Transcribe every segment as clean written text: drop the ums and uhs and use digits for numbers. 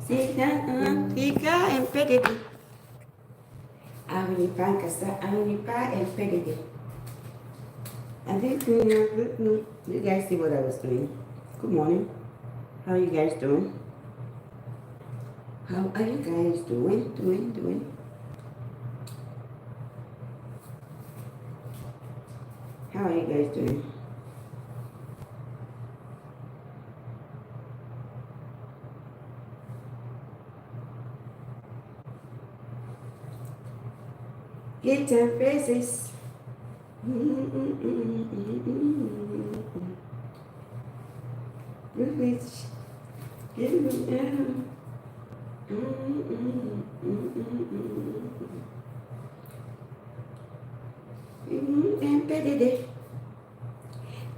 Fica em PDD. Aonde pancasa, aonde pa em PDD. I think you guys see what I was doing. Good morning. How are you guys doing? How are you guys doing? How are you guys doing? Get your faces. Which give me MPDD.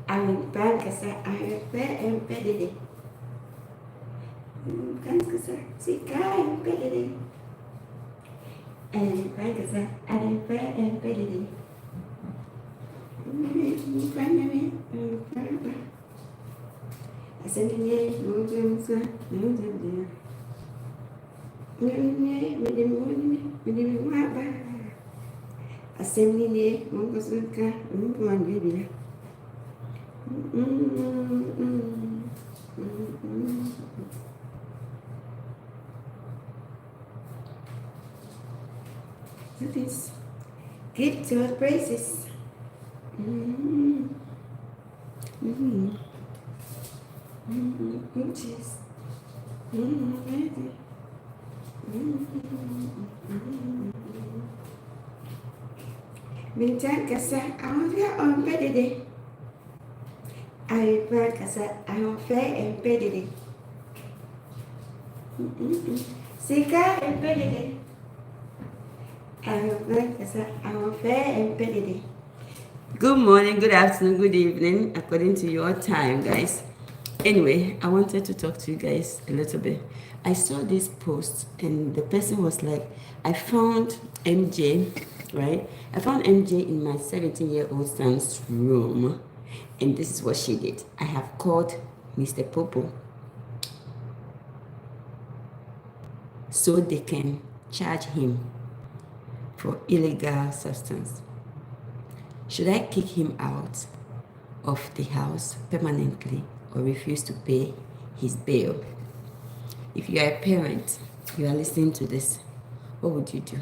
Aonde pancasa, aonde pa em PDD. Pancasa, fica em PDD. And pancasa, aonde pa em PDD. Asenye mujumsa mujumsa nene mede waba asenye mugusuka mugwandibira That is give your praises. Cheese. Minta kasa awalnya on PDD. Ayo kasa awal fe PDD. Sika PDD. Ayo kasa awal fe PDD. Good morning, good afternoon, good evening, according to your time, guys. Anyway, I wanted to talk to you guys a little bit. I saw this post and the person was like, I found MJ, right? I found MJ in my 17-year-old son's room, and this is what she did. I have called Mr. Popo so they can charge him for illegal substance. Should I kick him out of the house permanently or refuse to pay his bail? If you are a parent, you are listening to this, what would you do?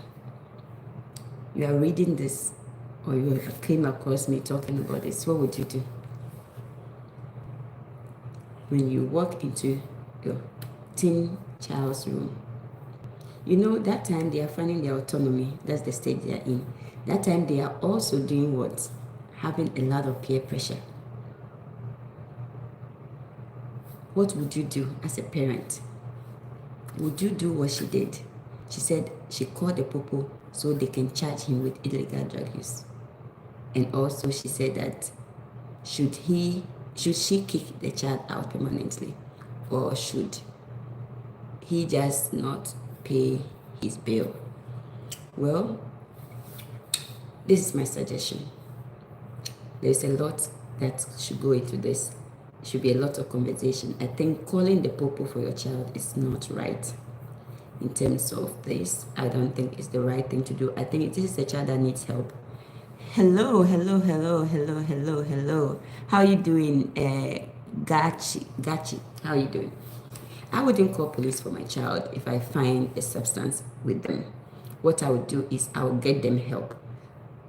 You are reading this or you came across me talking about this, what would you do? When you walk into your teen child's room, you know that time they are finding their autonomy, that's the stage they are in. That time they are also doing what? Having a lot of peer pressure. What would you do as a parent? Would you do what she did? She said she called the popo so they can charge him with illegal drug use. And also she said that should she kick the child out permanently, or should he just not pay his bail? Well, this is my suggestion. There's a lot that should go into this. Should be a lot of conversation. I think calling the popo for your child is not right. In terms of this, I don't think it's the right thing to do. I think this is a child that needs help. Hello. How are you doing? Gachi. How are you doing? I wouldn't call police for my child if I find a substance with them. What I would do is I would get them help.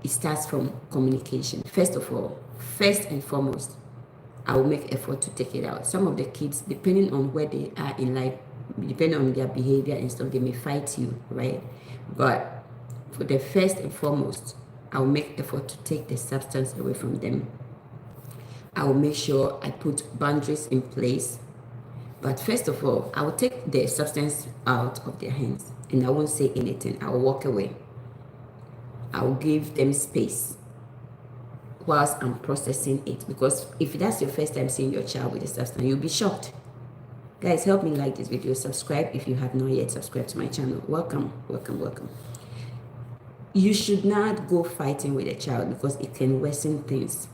It starts from communication. First and foremost, I will make effort to take it out. Some of the kids, depending on where they are in life, depending on their behavior and stuff, they may fight you, right? But for the first and foremost, I will make effort to take the substance away from them. I will make sure I put boundaries in place. But first of all, I will take the substance out of their hands and I won't say anything. I will walk away. I will give them space whilst I'm processing it, because if that's your first time seeing your child with a substance, you'll be shocked. Guys, help me like this video, subscribe if you have not yet subscribed to my channel. Welcome. You should not go fighting with a child because it can worsen things.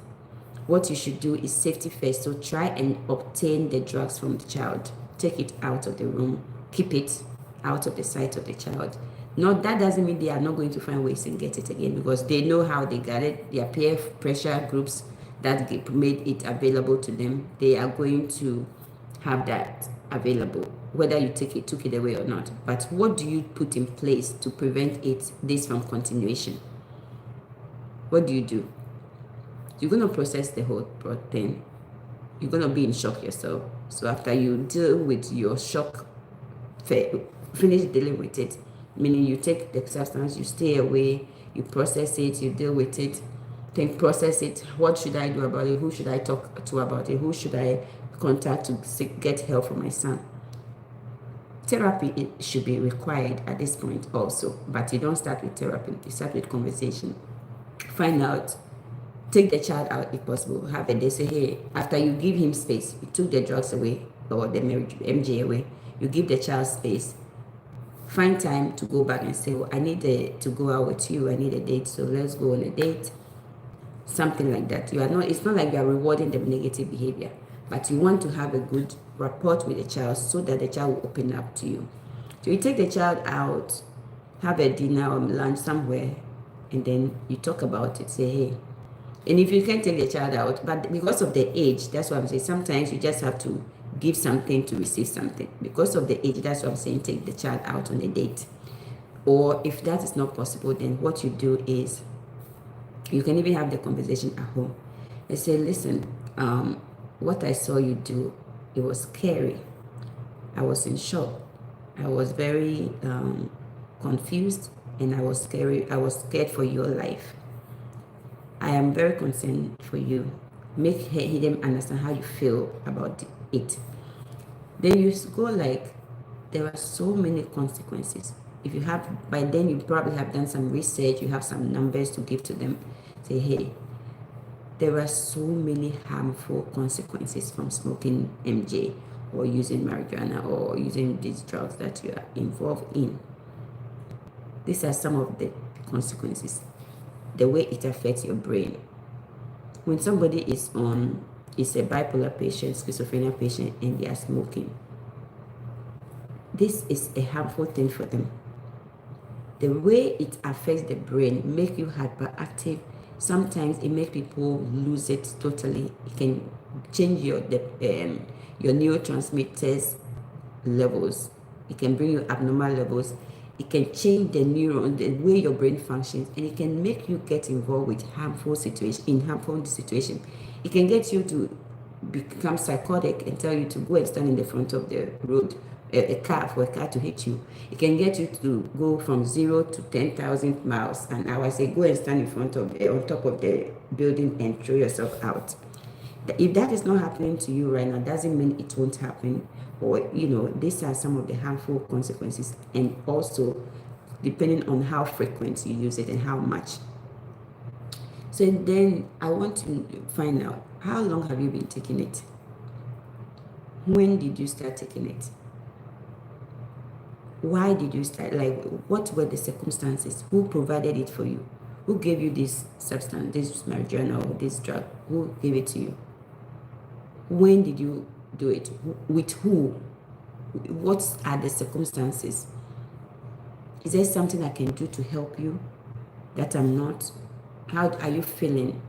What you should do is safety first. So try and obtain the drugs from the child. Take it out of the room keep it out of the sight of the child. Not that doesn't mean they are not going to find ways and get it again, because they know how they got it. Their peer pressure groups that made it available to them, they are going to have that available, whether you took it away or not. But what do you put in place to prevent this from continuation? What do? You're going to process the whole thing. You're going to be in shock yourself. So after you deal with your shock, finish dealing with it, meaning you take the substance, you stay away, you process it, you deal with it, then process it. What should I do about it? Who should I talk to about it? Who should I contact to get help for my son? Therapy, it should be required at this point also, but you don't start with therapy. You start with conversation. Find out, take the child out if possible. Have a day, say, hey, after you give him space, you took the drugs away or the MJ away, you give the child space. Find time to go back and say, well, I need to go out with you. I need a date, so let's go on a date. Something like that. It's not like you are rewarding the negative behavior, but you want to have a good rapport with the child so that the child will open up to you. So you take the child out, have a dinner or lunch somewhere, and then you talk about it. Say, hey, and if you can't take the child out, but because of the age, that's what I'm saying. Sometimes you just have to give something to receive something. Because of the age, that's what I'm saying. Take the child out on a date. Or if that is not possible, then what you do is you can even have the conversation at home. And say, listen, what I saw you do, it was scary. I was in shock. I was very confused, and I was scared for your life. I am very concerned for you. Make them understand how you feel about it. Then you go like, there are so many consequences. If you have, by then you probably have done some research, you have some numbers to give to them. Say, hey, there are so many harmful consequences from smoking MJ or using marijuana or using these drugs that you are involved in. These are some of the consequences. The way it affects your brain. When somebody is a bipolar patient, schizophrenia patient, and they are smoking, this is a harmful thing for them. The way it affects the brain, make you hyperactive. Sometimes it makes people lose it totally. It can change your neurotransmitters levels. It can bring you abnormal levels. It can change the neuron, the way your brain functions, and it can make you get involved with harmful situations. It can get you to become psychotic and tell you to go and stand in the front of the road, a car to hit you. It can get you to go from 0 to 10,000 miles an hour. Say, go and stand in front of on top of the building and throw yourself out. If that is not happening to you right now, doesn't mean it won't happen. Or, these are some of the harmful consequences, and also depending on how frequent you use it and how much. So then I want to find out, how long have you been taking it? When did you start taking it? Why did you start? Like, what were the circumstances? Who provided it for you? Who gave you this substance, this marijuana or this drug? Who gave it to you? When did you do it? With who? What are the circumstances? Is there something I can do to help you that I'm not? How are you feeling?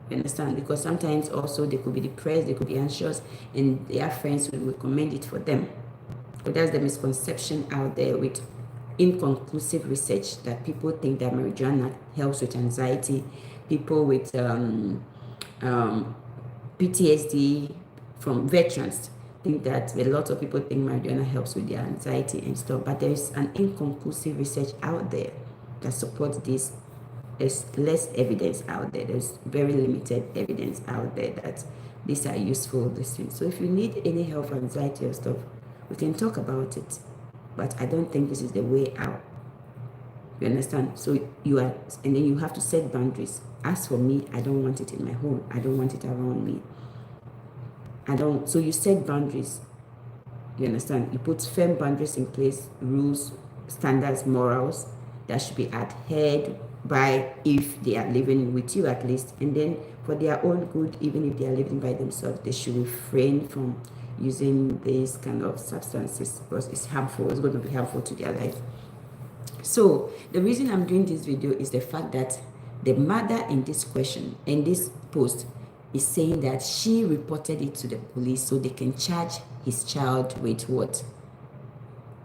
You understand? Because sometimes also they could be depressed, they could be anxious, and their friends will recommend it for them. But that's the misconception out there with inconclusive research that people think that marijuana helps with anxiety. People with PTSD from veterans think that a lot of people think marijuana helps with their anxiety and stuff, but there is an inconclusive research out there that supports this. There's less evidence out there. There's very limited evidence out there that these are useful things. So if you need any help for anxiety or stuff, we can talk about it. But I don't think this is the way out. You understand? So and then you have to set boundaries. As for me, I don't want it in my home. I don't want it around me. So you set boundaries. You understand? You put firm boundaries in place, rules, standards, morals that should be adhered by if they are living with you at least. And then for their own good, even if they are living by themselves, they should refrain from using these kind of substances because it's harmful. It's going to be harmful to their life. So the reason I'm doing this video is the fact that the mother in this question, in this post, is saying that she reported it to the police so they can charge his child with what?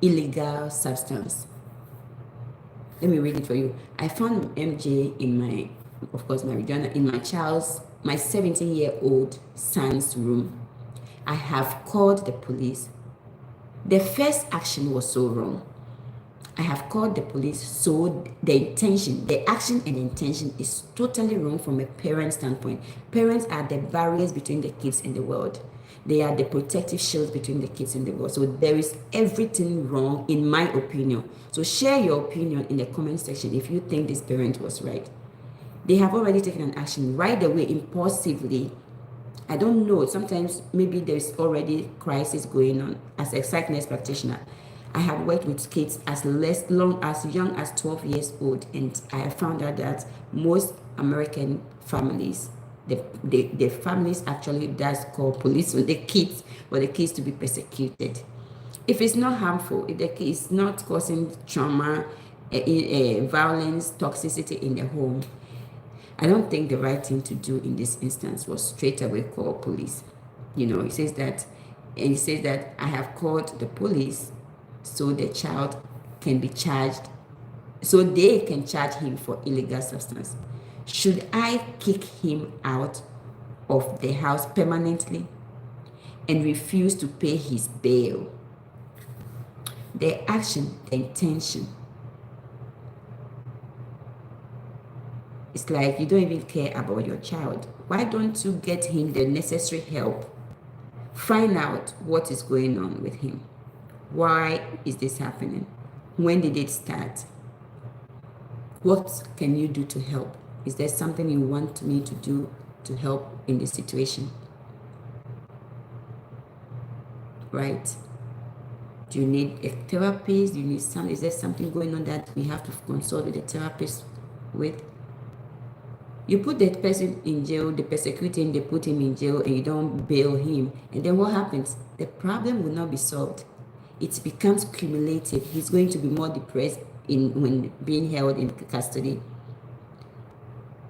Illegal substance. Let me read it for you. I found MJ in my, of course, marijuana in my 17-year-old son's room. I have called the police. The first action was so wrong. I have called the police, so the action and intention is totally wrong from a parent standpoint. Parents are the barriers between the kids and the world. They are the protective shields between the kids and the world. So there is everything wrong, in my opinion. So share your opinion in the comment section if you think this parent was right. They have already taken an action right away, impulsively. I don't know. Sometimes maybe there's already crisis going on. As a psych nurse practitioner, I have worked with kids as young as 12 years old, and I have found out that most American families, the families actually does call police on the kids for the kids to be persecuted. If it's not harmful, if the kid is not causing trauma, violence, toxicity in the home, I don't think the right thing to do in this instance was straight away call police. He says that I have called the police so the child can be charged, so they can charge him for illegal substance. Should I kick him out of the house permanently and refuse to pay his bail? The action, the intention, it's like you don't even care about your child. Why don't you get him the necessary help? Find out what is going on with him. Why is this happening? When did it start? What can you do to help? Is there something you want me to do to help in this situation? Right? Do you need a therapist? Do you need is there something going on that we have to consult with a therapist with? You put that person in jail, they persecute him, they put him in jail, and you don't bail him. And then what happens? The problem will not be solved. It becomes cumulative. He's going to be more depressed when being held in custody.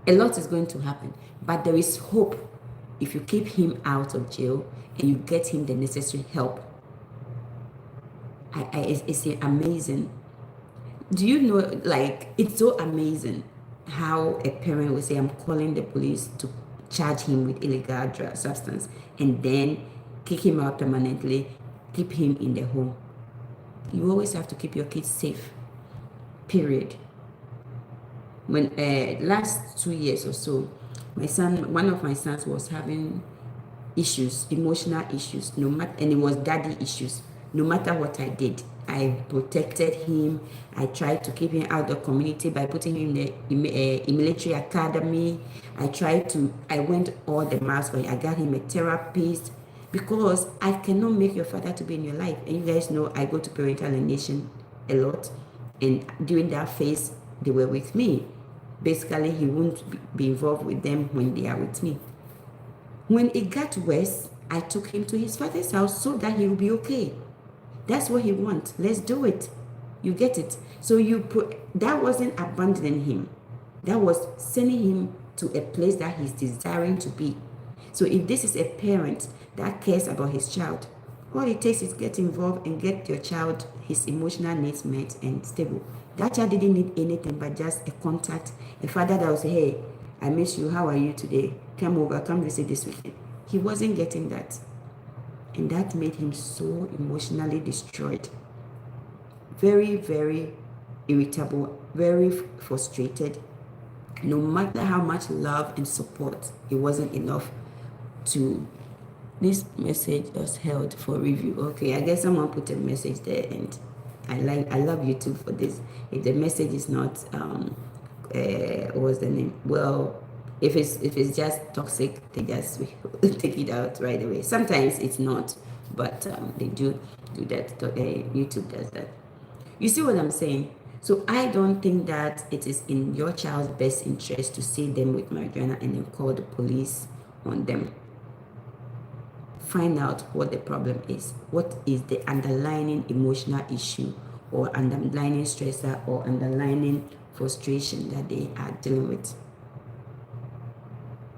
A lot is going to happen. But there is hope if you keep him out of jail and you get him the necessary help. It's amazing. Do you know, it's so amazing how a parent will say, I'm calling the police to charge him with illegal drug substance, and then kick him out permanently, keep him in the home. You always have to keep your kids safe, period. When last 2 years or so, one of my sons was having issues, emotional issues, and it was daddy issues. No matter what I did, I protected him. I tried to keep him out of the community by putting him in the military academy. I went all the miles for him. I got him a therapist, because I cannot make your father to be in your life. And you guys know I go to parental alienation a lot, and during that phase, they were with me. Basically, he won't be involved with them when they are with me. When it got worse, I took him to his father's house so that he will be okay. That's what he wants. Let's do it. You get it? So that wasn't abandoning him. That was sending him to a place that he's desiring to be. So if this is a parent that cares about his child, all it takes is get involved and get your child his emotional needs met and stable. That child didn't need anything but just a contact, a father that will say, hey, I miss you, how are you today? Come over, come visit this weekend. He wasn't getting that. And that made him so emotionally destroyed. Very, very irritable, very frustrated. No matter how much love and support, it wasn't enough to. This message was held for review. Okay, I guess someone put a message there, and I love YouTube for this. If the message is not what's the name? Well, if it's just toxic, they just take it out right away. Sometimes it's not, but they do that. YouTube does that. You see what I'm saying? So I don't think that it is in your child's best interest to see them with marijuana and then call the police on them. find out what the problem is. What is the underlying emotional issue or underlying stressor or underlying frustration that they are dealing with.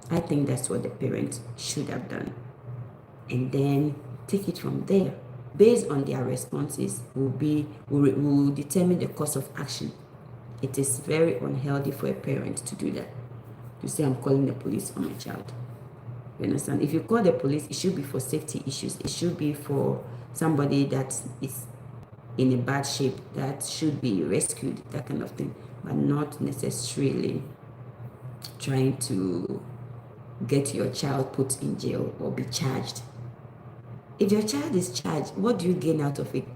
I think that's what the parent should have done. And then take it from there. Based on their responses, will determine the course of action. It is very unhealthy for a parent to do that. To say, I'm calling the police on my child. You understand? If you call the police, it should be for safety issues. It should be for somebody that is in a bad shape, that should be rescued, that kind of thing. But not necessarily trying to get your child put in jail or be charged. If your child is charged, what do you gain out of it?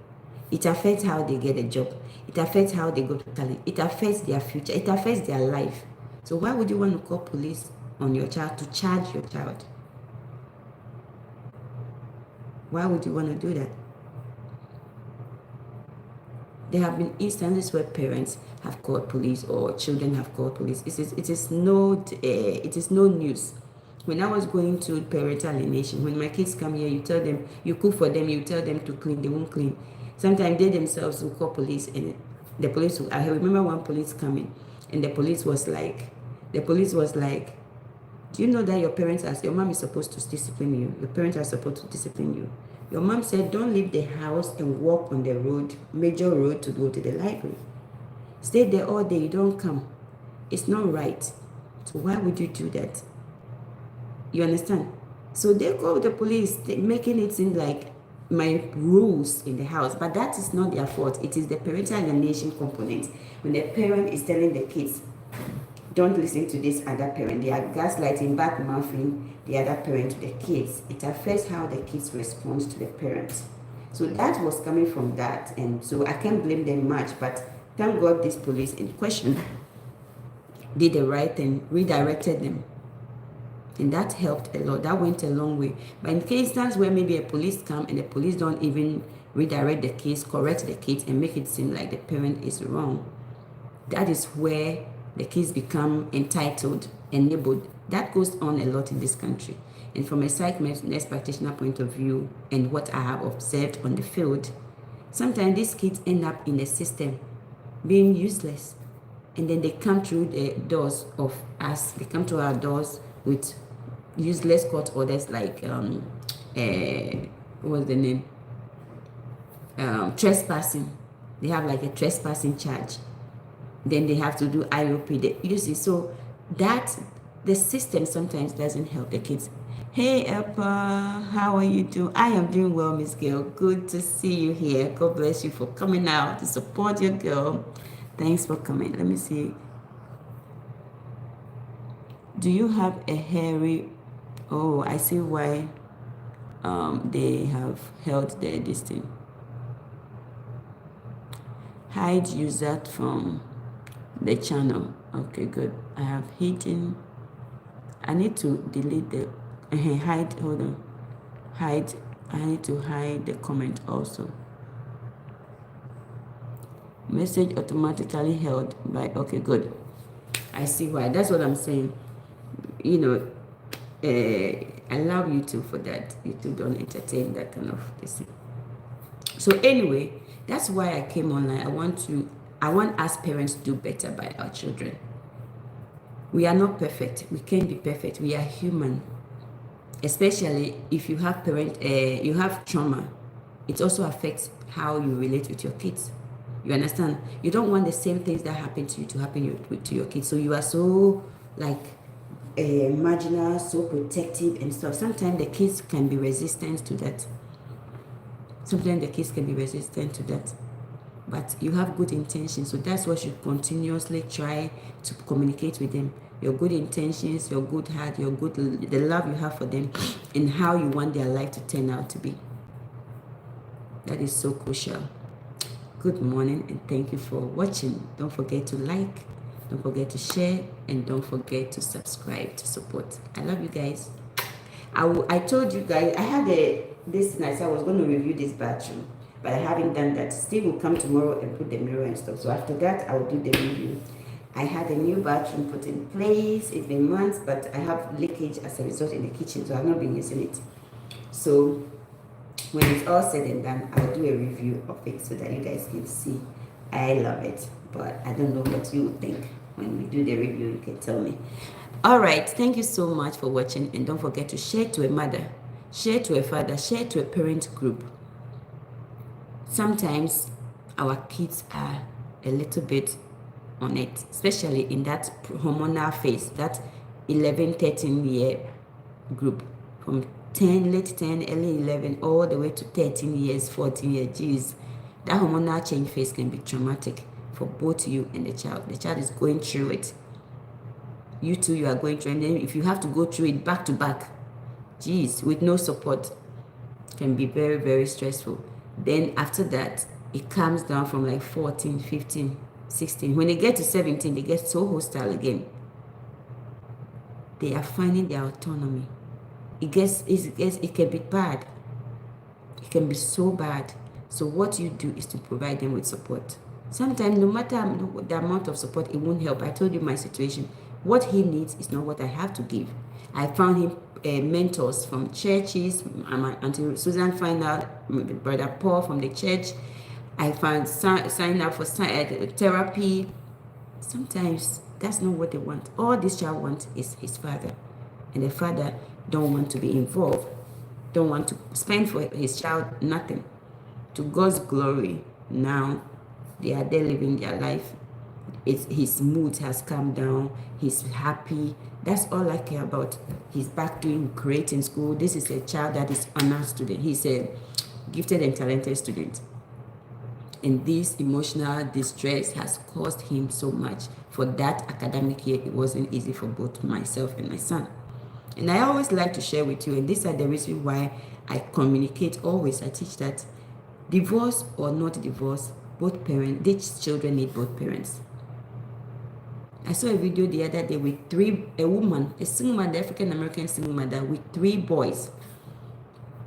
It affects how they get a job. It affects how they go to college. It affects their future. It affects their life. So why would you want to call police on your child to charge your child? Why would you want to do that? There have been instances where parents have called police or children have called police. It is no news. When I was going to parental alienation, when my kids come here, you tell them, you cook for them, you tell them to clean, they won't clean. Sometimes they themselves will call police, and the police will, I remember one police coming, and the police was like, do you know that your mom is supposed to discipline you? Your parents are supposed to discipline you. Your mom said, don't leave the house and walk on the road, major road, to go to the library. Stay there all day, you don't come. It's not right. So why would you do that? You understand? So they call the police, making it seem like my rules in the house, but that is not their fault. It is the parental alienation component. When the parent is telling the kids, don't listen to this other parent, they are gaslighting, back mouthing the other parent to the kids. It affects how the kids respond to the parents. So that was coming from that, and so I can't blame them much, but thank God this police in question did the right thing, redirected them. And that helped a lot. That went a long way. But in instances where maybe a police come and the police don't even redirect the case, correct the case, and make it seem like the parent is wrong, that is where the kids become entitled, enabled. That goes on a lot in this country. And from a psych nurse practitioner point of view, and what I have observed on the field, sometimes these kids end up in the system being useless. And then they come through the doors of us, they come to our doors with useless court orders like, what was the name? Trespassing. They have like a trespassing charge. Then they have to do IOP. You see, so that the system sometimes doesn't help the kids. Hey, Eppa, how are you doing? I am doing well, Miss Gail. Good to see you here. God bless you for coming out to support your girl. Thanks for coming. Let me see. Do you have a hairy? Oh, I see why they have held this thing. Hide user from the channel. Okay, good. I have hidden. I need to delete the hide. Hold on. Hide. I need to hide the comment also. Message automatically held by. Okay, good. I see why. That's what I'm saying. You know, allow YouTube for that. YouTube don't entertain that kind of thing. So anyway, that's why I came online. I want us parents to do better by our children. We are not perfect. We can't be perfect. We are human. Especially if you have you have trauma, it also affects how you relate with your kids. You understand? You don't want the same things that happen to you to happen to your kids. So you are so like marginal, so protective and stuff. Sometimes the kids can be resistant to that. But you have good intentions, so that's what you continuously try to communicate with them. Your good intentions, your good heart, the love you have for them, and how you want their life to turn out to be. That is so crucial. Good morning, and thank you for watching. Don't forget to like, don't forget to share, and don't forget to subscribe to support. I love you guys. I told you guys, I had this night, I was going to review this bathroom, but I haven't done that. Steve will come tomorrow and put the mirror and stuff. So after that, I will do the review. I had a new bathroom put in place. It's been months, but I have leakage as a result in the kitchen, so I've not been using it. So when it's all said and done, I'll do a review of it so that you guys can see. I love it, but I don't know what you think. When we do the review, you can tell me. All right, thank you so much for watching, and don't forget to share to a mother, share to a father, share to a parent group. Sometimes our kids are a little bit on it, especially in that hormonal phase, that 11, 13-year group, from 10, late 10, early 11, all the way to 13 years, 14 years. Geez, that hormonal change phase can be traumatic for both you and the child. The child is going through it. You too, you are going through, and then if you have to go through it back to back, geez, with no support, can be very, very stressful. Then after that, it comes down from like 14, 15, 16. When they get to 17, they get so hostile again. They are finding their autonomy. It can be bad. It can be so bad. So what you do is to provide them with support. Sometimes, no matter the amount of support, it won't help. I told you my situation. What he needs is not what I have to give. I found him mentors from churches. Auntie Susan found out, Brother Paul from the church. I found sign up for therapy. Sometimes that's not what they want. All this child wants is his father, and the father don't want to be involved, don't want to spend for his child nothing. To God's glory, now they are there living their life. His mood has come down. He's happy. That's all I care about. He's back doing great in school. This is a child that is honor student. He's a gifted and talented student. And this emotional distress has caused him so much. For that academic year, it wasn't easy for both myself and my son. And I always like to share with you, and these are the reasons why I communicate always. I teach that divorce or not divorce, both parents, these children need both parents. I saw a video the other day with a woman, a single mother, African American single mother with 3 boys.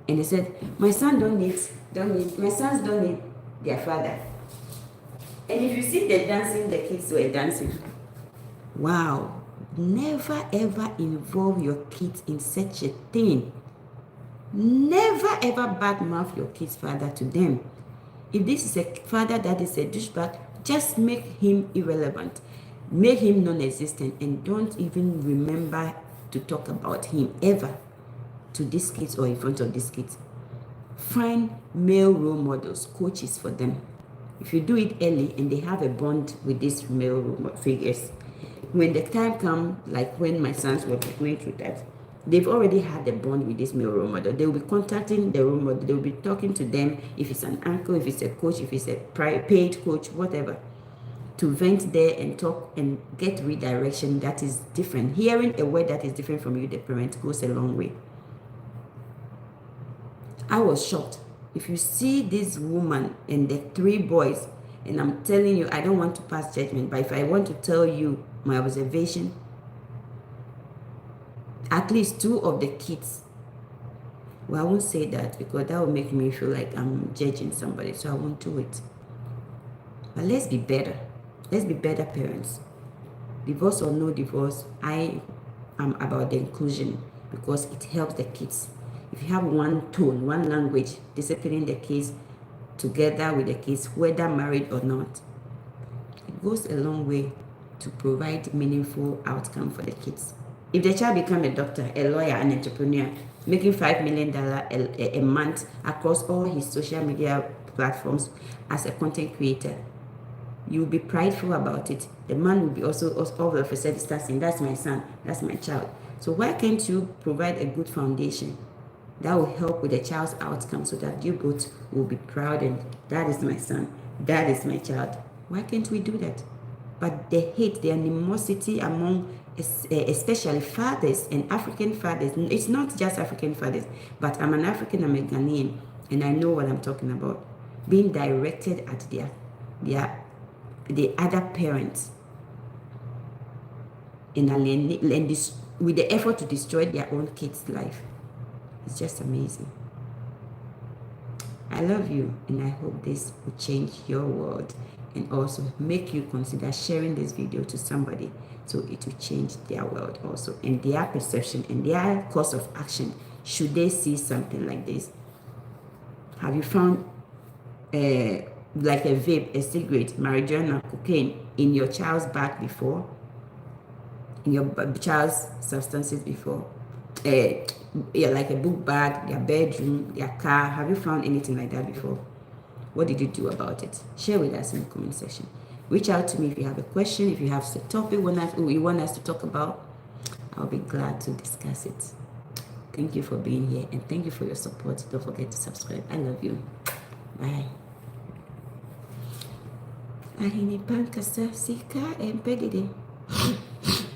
And they said, my sons don't need their father. And if you see the dancing, the kids were dancing. Wow. Never ever involve your kids in such a thing. Never ever badmouth your kid's father to them. If this is a father that is a douchebag, just make him irrelevant. Make him non-existent, and don't even remember to talk about him ever to these kids or in front of these kids. Find male role models, coaches for them. If you do it early and they have a bond with these male role figures, when the time comes, like when my sons were going through that, they've already had a bond with this male role model. They will be contacting the role model. They will be talking to them, if it's an uncle, if it's a coach, if it's a paid coach, whatever, to vent there and talk and get redirection that is different. Hearing a word that is different from you, the parent, goes a long way. I was shocked. If you see this woman and the 3 boys, and I'm telling you, I don't want to pass judgment, but if I want to tell you my observation, at least 2 of the kids, well, I won't say that because that will make me feel like I'm judging somebody, so I won't do it. But let's be better. Let's be better parents. Divorce or no divorce, I am about the inclusion because it helps the kids. If you have one tone, one language, disciplining the kids together with the kids, whether married or not, it goes a long way to provide meaningful outcome for the kids. If the child becomes a doctor, a lawyer, an entrepreneur, making $5 million a month across all his social media platforms as a content creator, you'll be prideful about it. The man will be also all of a sudden start saying, that's my son, that's my child. So why can't you provide a good foundation that will help with the child's outcome so that you both will be proud and that is my son, that is my child. Why can't we do that? But the hate, the animosity among especially fathers and African fathers, it's not just African fathers, but I'm an African, I'm a Ghanaian, and I know what I'm talking about, being directed at the other parents and with the effort to destroy their own kids' life. It's just amazing. I love you, and I hope this will change your world and also make you consider sharing this video to somebody so it will change their world also and their perception and their course of action should they see something like this? Have you found like a vape, a cigarette, marijuana, cocaine in your child's bag before? In your child's substances before? Yeah, like a book bag, their bedroom, their car. Have you found anything like that before? What did you do about it? Share with us in the comment section. Reach out to me if you have a question, if you have a topic you want us to talk about. I'll be glad to discuss it. Thank you for being here and thank you for your support. Don't forget to subscribe. I love you. Bye. Ahini pankasa sika empedede.